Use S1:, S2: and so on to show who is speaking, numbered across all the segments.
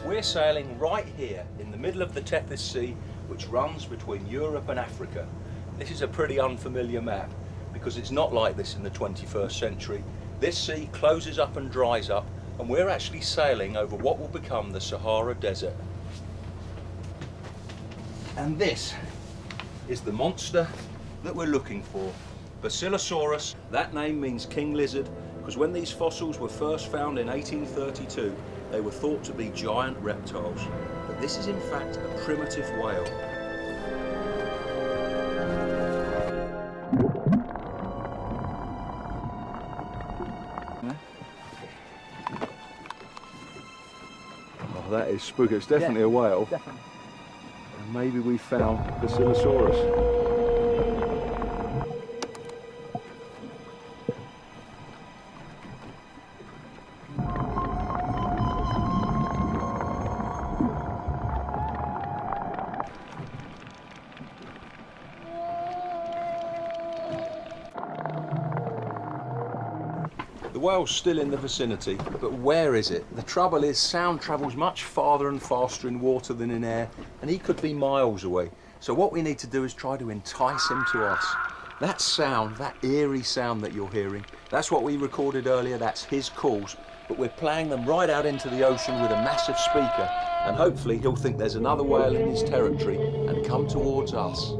S1: We're sailing right here in the middle of the Tethys Sea, which runs between Europe and Africa. This is a pretty unfamiliar map because it's not like this in the 21st century. This sea closes up and dries up, and we're actually sailing over what will become the Sahara Desert. And this is the monster that we're looking for. Basilosaurus. That name means king lizard because when these fossils were first found in 1832, they were thought to be giant reptiles. But this is in fact a primitive whale. Oh, that is spooky. It's definitely a whale.
S2: Definitely.
S1: And maybe we found Basilosaurus. The whale's still in the vicinity, but where is it? The trouble is, sound travels much farther and faster in water than in air, and he could be miles away. So what we need to do is try to entice him to us. That sound, that eerie sound that you're hearing, that's what we recorded earlier, that's his calls, but we're playing them right out into the ocean with a massive speaker, and hopefully he'll think there's another whale in his territory and come towards us.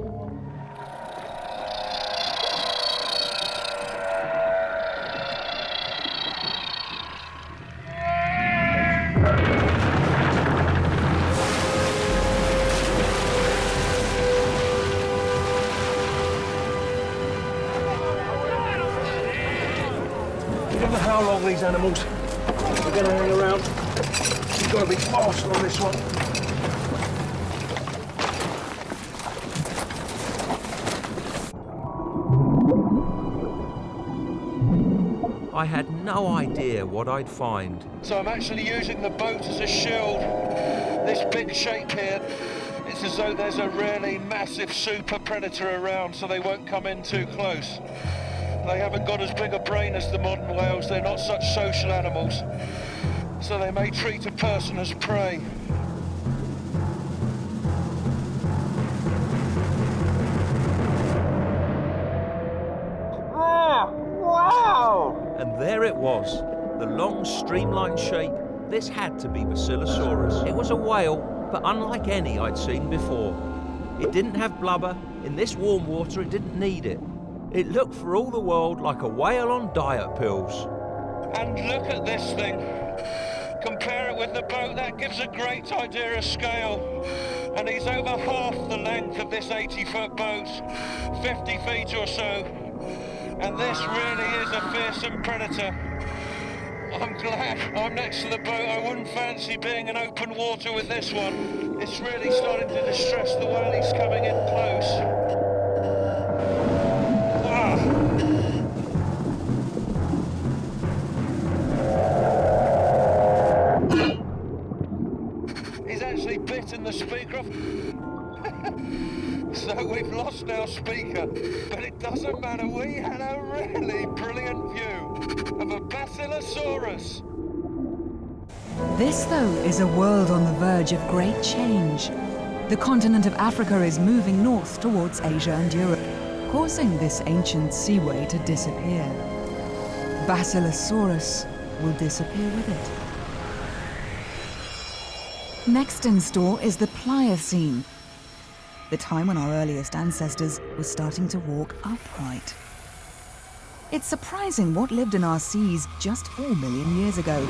S1: I don't know how long these animals are going to hang around. You've got to be fast on this one. I had no idea what I'd find.
S3: So I'm actually using the boat as a shield. This big shape here, it's as though there's a really massive super predator around, so they won't come in too close. They haven't got as big a brain as the modern whales, they're not such social animals, so they may treat a person as prey.
S2: Ah, wow!
S1: And there it was, the long streamlined shape. This had to be Basilosaurus. It was a whale, but unlike any I'd seen before. It didn't have blubber. In this warm water, it didn't need it. It looked for all the world like a whale on diet pills.
S3: And look at this thing. Compare it with the boat, that gives a great idea of scale. And he's over half the length of this 80-foot boat, 50 feet or so. And this really is a fearsome predator. I'm glad I'm next to the boat. I wouldn't fancy being in open water with this one. It's really starting to distress the whale. He's coming in close. He's actually bitten the speaker off. So we've lost our speaker, but it doesn't matter. We had a really brilliant view of a Basilosaurus.
S4: This, though, is a world on the verge of great change. The continent of Africa is moving north towards Asia and Europe, causing this ancient seaway to disappear. Basilosaurus will disappear with it. Next in store is the Pliocene, the time when our earliest ancestors were starting to walk upright. It's surprising what lived in our seas just 4 million years ago,